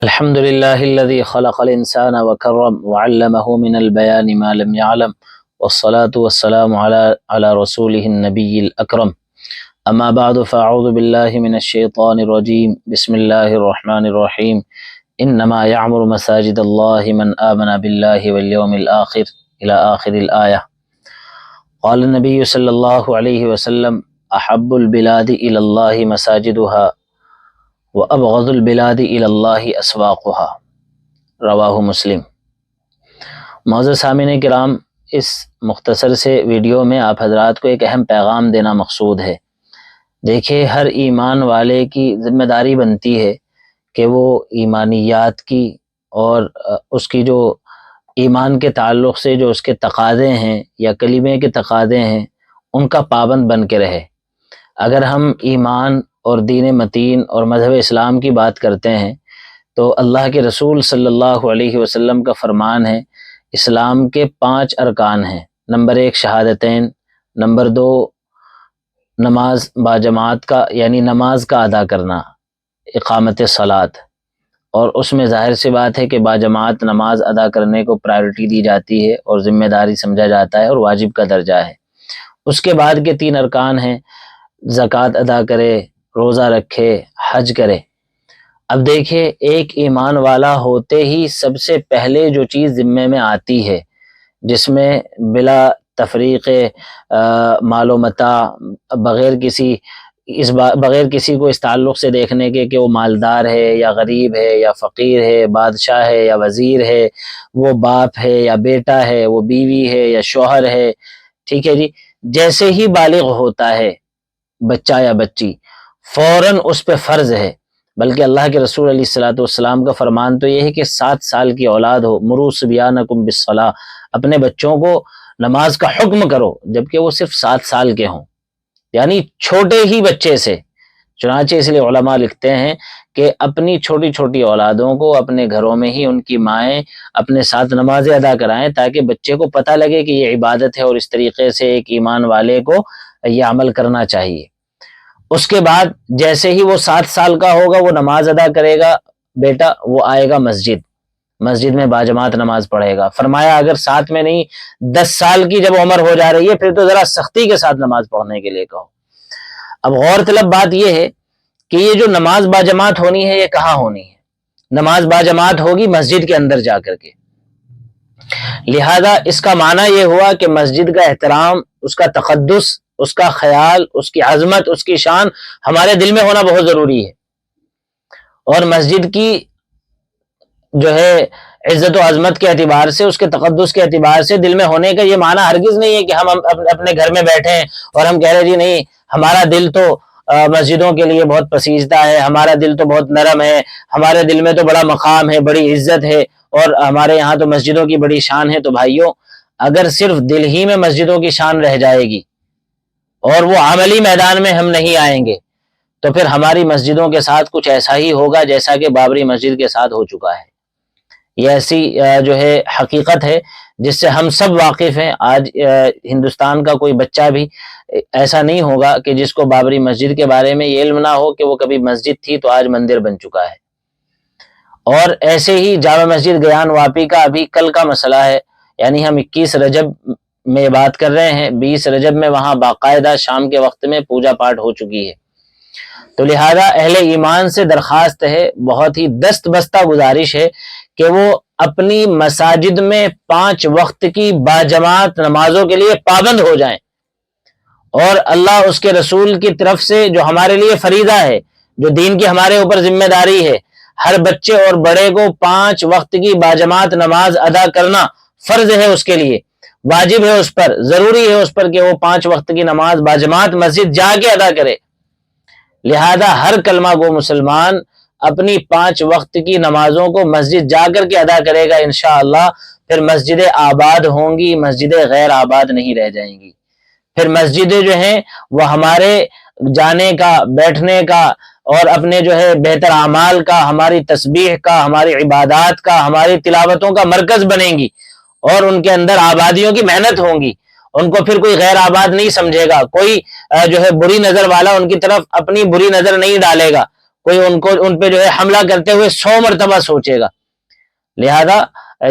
الحمد لله الذي خلق الإنسان وكرم وعلمه من البيان ما لم يعلم والصلاة والسلام على رسوله النبي الأكرم أما بعد فأعوذ بالله من الشيطان الرجيم بسم الله الرحمن الرحيم إنما يعمر مساجد الله من آمن بالله واليوم الآخر إلى آخر الآية. قال النبي صلى الله عليه وسلم أحب البلاد إلى الله مساجدها وأبغض البلاد إلى الله أسواقها، رواہ مسلم۔ معزز سامعین کرام، اس مختصر سے ویڈیو میں آپ حضرات کو ایک اہم پیغام دینا مقصود ہے۔ دیکھیں، ہر ایمان والے کی ذمہ داری بنتی ہے کہ وہ ایمانیات کی اور اس کی جو ایمان کے تعلق سے جو اس کے تقاضے ہیں یا کلمے کے تقاضے ہیں ان کا پابند بن کے رہے۔ اگر ہم ایمان اور دین متین اور مذہب اسلام کی بات کرتے ہیں تو اللہ کے رسول صلی اللہ علیہ وسلم کا فرمان ہے، اسلام کے 5 ارکان ہیں۔ نمبر 1 شہادتین، نمبر 2 نماز باجماعت کا یعنی نماز کا ادا کرنا، اقامت صلاۃ، اور اس میں ظاہر سی بات ہے کہ باجماعت نماز ادا کرنے کو پرائیورٹی دی جاتی ہے اور ذمہ داری سمجھا جاتا ہے اور واجب کا درجہ ہے۔ اس کے بعد کے 3 ارکان ہیں، زکوٰۃ ادا کرے، روزہ رکھے، حج کرے۔ اب دیکھیں، ایک ایمان والا ہوتے ہی سب سے پہلے جو چیز ذمے میں آتی ہے، جس میں بلا تفریق مال و متاع، بغیر کسی کو اس تعلق سے دیکھنے کے کہ وہ مالدار ہے یا غریب ہے یا فقیر ہے، بادشاہ ہے یا وزیر ہے، وہ باپ ہے یا بیٹا ہے، وہ بیوی ہے یا شوہر ہے، ٹھیک ہے جی۔ جیسے ہی بالغ ہوتا ہے بچہ یا بچی، فوراً اس پہ فرض ہے، بلکہ اللہ کے رسول علیہ الصلوۃ والسلام کا فرمان تو یہ ہے کہ 7 سال کی اولاد ہو، مروا صبیانکم بالصلاۃ، اپنے بچوں کو نماز کا حکم کرو جبکہ وہ صرف 7 سال کے ہوں، یعنی چھوٹے ہی بچے سے۔ چنانچہ اس لیے علماء لکھتے ہیں کہ اپنی چھوٹی چھوٹی اولادوں کو اپنے گھروں میں ہی ان کی مائیں اپنے ساتھ نمازیں ادا کرائیں تاکہ بچے کو پتہ لگے کہ یہ عبادت ہے اور اس طریقے سے ایک ایمان والے کو یہ عمل کرنا چاہیے۔ اس کے بعد جیسے ہی وہ 7 سال کا ہوگا وہ نماز ادا کرے گا، بیٹا وہ آئے گا مسجد میں باجماعت نماز پڑھے گا۔ فرمایا اگر 7 میں نہیں 10 سال کی جب عمر ہو جا رہی ہے پھر تو ذرا سختی کے ساتھ نماز پڑھنے کے لیے کہو۔ اب غور طلب بات یہ ہے کہ یہ جو نماز باجماعت ہونی ہے یہ کہاں ہونی ہے؟ نماز باجماعت ہوگی مسجد کے اندر جا کر کے۔ لہذا اس کا معنی یہ ہوا کہ مسجد کا احترام، اس کا تقدس، اس کا خیال، اس کی عظمت، اس کی شان ہمارے دل میں ہونا بہت ضروری ہے۔ اور مسجد کی جو ہے عزت و عظمت کے اعتبار سے، اس کے تقدس کے اعتبار سے دل میں ہونے کا یہ معنی ہرگز نہیں ہے کہ ہم اپنے گھر میں بیٹھے ہیں اور ہم کہہ رہے جی نہیں، ہمارا دل تو مسجدوں کے لیے بہت پسیجدہ ہے، ہمارا دل تو بہت نرم ہے، ہمارے دل میں تو بڑا مقام ہے، بڑی عزت ہے اور ہمارے یہاں تو مسجدوں کی بڑی شان ہے۔ تو بھائیوں، اگر صرف دل ہی میں مسجدوں کی شان رہ جائے گی اور وہ عملی میدان میں ہم نہیں آئیں گے تو پھر ہماری مسجدوں کے ساتھ کچھ ایسا ہی ہوگا جیسا کہ بابری مسجد کے ساتھ ہو چکا ہے۔ یہ ایسی جو ہے حقیقت ہے جس سے ہم سب واقف ہیں۔ آج ہندوستان کا کوئی بچہ بھی ایسا نہیں ہوگا کہ جس کو بابری مسجد کے بارے میں یہ علم نہ ہو کہ وہ کبھی مسجد تھی تو آج مندر بن چکا ہے۔ اور ایسے ہی جامع مسجد گیان واپی کا ابھی کل کا مسئلہ ہے، یعنی ہم 21 رجب میں بات کر رہے ہیں، 20 رجب میں وہاں باقاعدہ شام کے وقت میں پوجا پاٹ ہو چکی ہے۔ تو لہذا اہل ایمان سے درخواست ہے، بہت ہی دست بستہ گزارش ہے کہ وہ اپنی مساجد میں 5 وقت کی باجماعت نمازوں کے لیے پابند ہو جائیں، اور اللہ اس کے رسول کی طرف سے جو ہمارے لیے فریضہ ہے، جو دین کی ہمارے اوپر ذمہ داری ہے، ہر بچے اور بڑے کو 5 وقت کی باجماعت نماز ادا کرنا فرض ہے، اس کے لیے واجب ہے، اس پر ضروری ہے اس پر کہ وہ 5 وقت کی نماز باجماعت مسجد جا کے ادا کرے۔ لہذا ہر کلمہ گو مسلمان اپنی 5 وقت کی نمازوں کو مسجد جا کر کے ادا کرے گا انشاءاللہ، پھر مسجدیں آباد ہوں گی، مسجدیں غیر آباد نہیں رہ جائیں گی۔ پھر مسجدیں جو ہیں وہ ہمارے جانے کا، بیٹھنے کا اور اپنے جو ہے بہتر اعمال کا، ہماری تسبیح کا، ہماری عبادات کا، ہماری تلاوتوں کا مرکز بنیں گی، اور ان کے اندر آبادیوں کی محنت ہوں گی۔ ان کو پھر کوئی غیر آباد نہیں سمجھے گا، کوئی جو ہے بری نظر والا ان کی طرف اپنی بری نظر نہیں ڈالے گا، کوئی ان پہ جو ہے حملہ کرتے ہوئے 100 مرتبہ سوچے گا۔ لہذا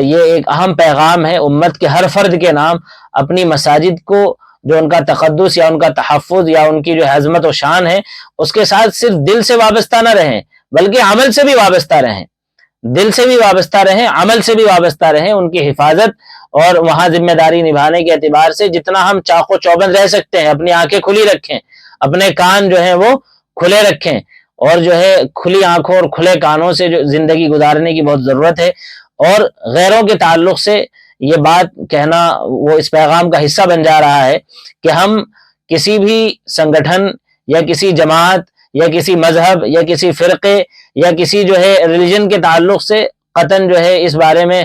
یہ ایک اہم پیغام ہے امت کے ہر فرد کے نام، اپنی مساجد کو جو ان کا تقدس یا ان کا تحفظ یا ان کی جو عظمت و شان ہے اس کے ساتھ صرف دل سے وابستہ نہ رہیں بلکہ عمل سے بھی وابستہ رہیں، دل سے بھی وابستہ رہیں، عمل سے بھی وابستہ رہیں، ان کی حفاظت اور وہاں ذمہ داری نبھانے کے اعتبار سے جتنا ہم چاق و چوبند رہ سکتے ہیں اپنی آنکھیں کھلی رکھیں، اپنے کان جو ہیں وہ کھلے رکھیں، اور جو ہے کھلی آنکھوں اور کھلے کانوں سے جو زندگی گزارنے کی بہت ضرورت ہے۔ اور غیروں کے تعلق سے یہ بات کہنا وہ اس پیغام کا حصہ بن جا رہا ہے کہ ہم کسی بھی سنگٹھن یا کسی جماعت یا کسی مذہب یا کسی فرقے یا کسی جو ہے ریلیجن کے تعلق سے قطعاً جو ہے اس بارے میں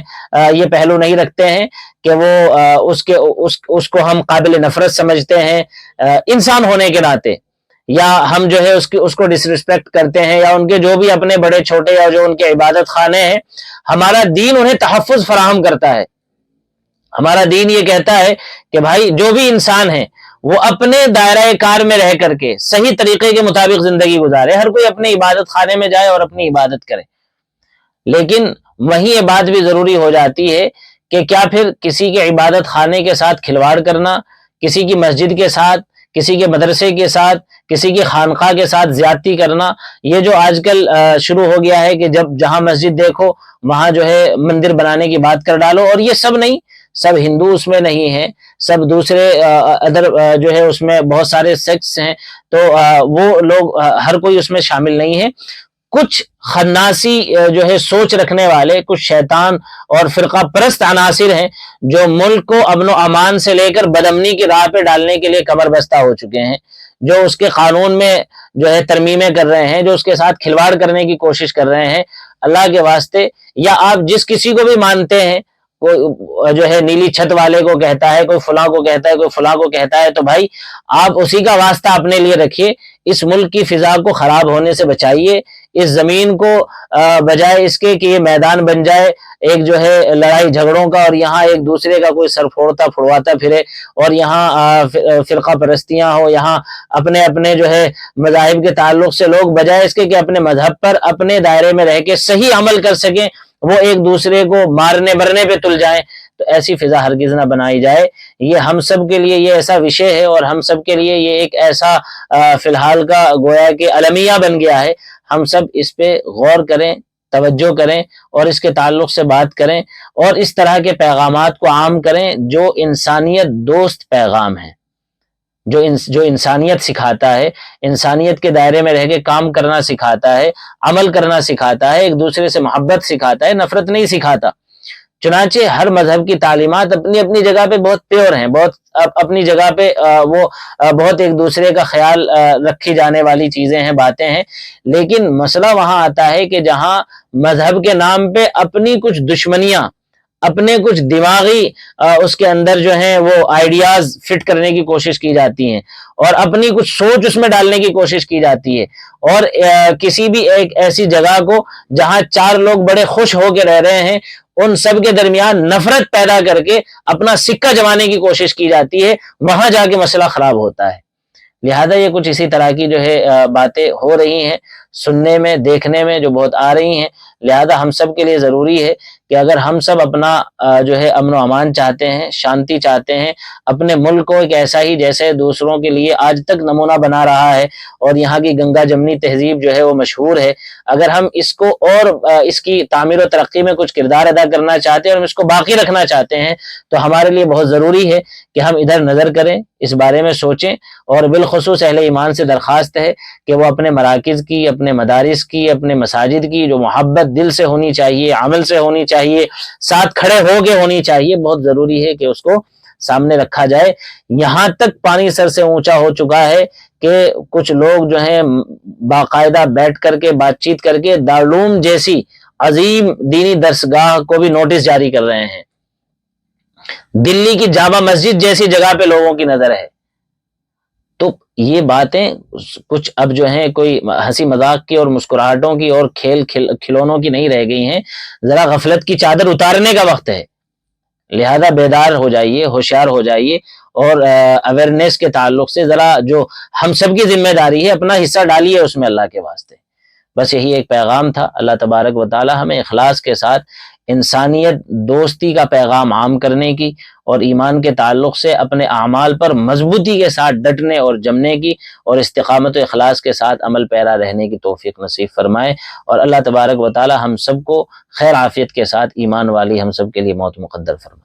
یہ پہلو نہیں رکھتے ہیں کہ وہ اس کو ہم قابل نفرت سمجھتے ہیں انسان ہونے کے ناطے، یا ہم جو ہے اس کو ڈس ریسپیکٹ کرتے ہیں، یا ان کے جو بھی اپنے بڑے چھوٹے یا جو ان کے عبادت خانے ہیں، ہمارا دین انہیں تحفظ فراہم کرتا ہے۔ ہمارا دین یہ کہتا ہے کہ بھائی جو بھی انسان ہے وہ اپنے دائرہ کار میں رہ کر کے صحیح طریقے کے مطابق زندگی گزارے، ہر کوئی اپنے عبادت خانے میں جائے اور اپنی عبادت کرے۔ لیکن وہیں یہ بات بھی ضروری ہو جاتی ہے کہ کیا پھر کسی کے عبادت خانے کے ساتھ کھلواڑ کرنا، کسی کی مسجد کے ساتھ، کسی کے مدرسے کے ساتھ، کسی کی خانقاہ کے ساتھ زیادتی کرنا، یہ جو آج کل شروع ہو گیا ہے کہ جہاں مسجد دیکھو وہاں جو ہے مندر بنانے کی بات کر ڈالو، اور یہ سب نہیں، سب ہندو اس میں نہیں ہیں، سب دوسرے ادر جو ہے اس میں بہت سارے سیکٹس ہیں، تو وہ لوگ ہر کوئی اس میں شامل نہیں ہے۔ کچھ خناسی جو ہے سوچ رکھنے والے کچھ شیطان اور فرقہ پرست عناصر ہیں جو ملک کو امن و امان سے لے کر بدامنی کی راہ پہ ڈالنے کے لیے کمر بستہ ہو چکے ہیں، جو اس کے قانون میں جو ہے ترمیمیں کر رہے ہیں، جو اس کے ساتھ کھلواڑ کرنے کی کوشش کر رہے ہیں۔ اللہ کے واسطے، یا آپ جس کسی کو بھی مانتے ہیں، کوئی جو ہے نیلی چھت والے کو کہتا ہے، کوئی فلاں کو کہتا ہے، کوئی فلاں کو کہتا ہے، تو بھائی آپ اسی کا واسطہ اپنے لیے رکھیے، اس ملک کی فضا کو خراب ہونے سے بچائیے، اس زمین کو بجائے اس کے کہ یہ میدان بن جائے ایک جو ہے لڑائی جھگڑوں کا، اور یہاں ایک دوسرے کا کوئی سر پھوڑتا پھڑواتا پھرے، اور یہاں فرقہ پرستیاں ہو، یہاں اپنے اپنے جو ہے مذاہب کے تعلق سے لوگ بجائے اس کے کہ اپنے مذہب پر اپنے دائرے میں رہ کے صحیح عمل کر سکیں، وہ ایک دوسرے کو مارنے برنے پہ تل جائیں، تو ایسی فضا ہرگز نہ بنائی جائے۔ یہ ہم سب کے لیے یہ ایسا وشے ہے، اور ہم سب کے لیے یہ ایک ایسا فی الحال کا گویا کہ المیہ بن گیا ہے، ہم سب اس پہ غور کریں، توجہ کریں، اور اس کے تعلق سے بات کریں، اور اس طرح کے پیغامات کو عام کریں جو انسانیت دوست پیغام ہیں، جو انسانیت سکھاتا ہے، انسانیت کے دائرے میں رہ کے کام کرنا سکھاتا ہے، عمل کرنا سکھاتا ہے، ایک دوسرے سے محبت سکھاتا ہے، نفرت نہیں سکھاتا۔ چنانچہ ہر مذہب کی تعلیمات اپنی اپنی جگہ پہ بہت پیور ہیں، بہت اپنی جگہ پہ وہ بہت ایک دوسرے کا خیال رکھی جانے والی چیزیں ہیں، باتیں ہیں، لیکن مسئلہ وہاں آتا ہے کہ جہاں مذہب کے نام پہ اپنی کچھ دشمنیاں، اپنے کچھ دماغی اس کے اندر جو ہیں وہ آئیڈیاز فٹ کرنے کی کوشش کی جاتی ہیں، اور اپنی کچھ سوچ اس میں ڈالنے کی کوشش کی جاتی ہے، اور کسی بھی ایک ایسی جگہ کو جہاں چار لوگ بڑے خوش ہو کے رہ رہے ہیں، ان سب کے درمیان نفرت پیدا کر کے اپنا سکہ جمانے کی کوشش کی جاتی ہے، وہاں جا کے مسئلہ خراب ہوتا ہے۔ لہذا یہ کچھ اسی طرح کی جو ہے باتیں ہو رہی ہیں، سننے میں، دیکھنے میں جو بہت آ رہی ہیں۔ لہذا ہم سب کے لیے ضروری ہے کہ اگر ہم سب اپنا جو ہے امن و امان چاہتے ہیں، شانتی چاہتے ہیں، اپنے ملک کو ایک ایسا ہی جیسے دوسروں کے لیے آج تک نمونہ بنا رہا ہے، اور یہاں کی گنگا جمنی تہذیب جو ہے وہ مشہور ہے، اگر ہم اس کو اور اس کی تعمیر و ترقی میں کچھ کردار ادا کرنا چاہتے ہیں اور ہم اس کو باقی رکھنا چاہتے ہیں، تو ہمارے لیے بہت ضروری ہے کہ ہم ادھر نظر کریں، اس بارے میں سوچیں، اور بالخصوص اہل ایمان سے درخواست ہے کہ وہ اپنے مراکز کی، اپنے مدارس کی، اپنے مساجد کی جو محبت دل سے ہونی چاہیے، عمل سے ہونی چاہیے، ساتھ کھڑے ہو کے ہونی چاہیے، بہت ضروری ہے کہ اس کو سامنے رکھا جائے۔ یہاں تک پانی سر سے اونچا ہو چکا ہے کہ کچھ لوگ جو ہیں باقاعدہ بیٹھ کر کے بات چیت کر کے دارالعلوم جیسی عظیم دینی درسگاہ کو بھی نوٹس جاری کر رہے ہیں، دلی کی جامع مسجد جیسی جگہ پہ لوگوں کی نظر ہے۔ تو یہ باتیں کچھ اب جو ہیں کوئی ہنسی مذاق کی اور مسکراہٹوں کی اور کھلونوں کی نہیں رہ گئی ہیں، ذرا غفلت کی چادر اتارنے کا وقت ہے۔ لہذا بیدار ہو جائیے، ہوشیار ہو جائیے، اور اویئرنیس کے تعلق سے ذرا جو ہم سب کی ذمہ داری ہے اپنا حصہ ڈالیے اس میں، اللہ کے واسطے بس یہی ایک پیغام تھا۔ اللہ تبارک و تعالی ہمیں اخلاص کے ساتھ انسانیت دوستی کا پیغام عام کرنے کی اور ایمان کے تعلق سے اپنے اعمال پر مضبوطی کے ساتھ ڈٹنے اور جمنے کی اور استقامت و اخلاص کے ساتھ عمل پیرا رہنے کی توفیق نصیب فرمائے، اور اللہ تبارک و تعالی ہم سب کو خیر عافیت کے ساتھ ایمان والی ہم سب کے لیے موت مقدر فرمائے۔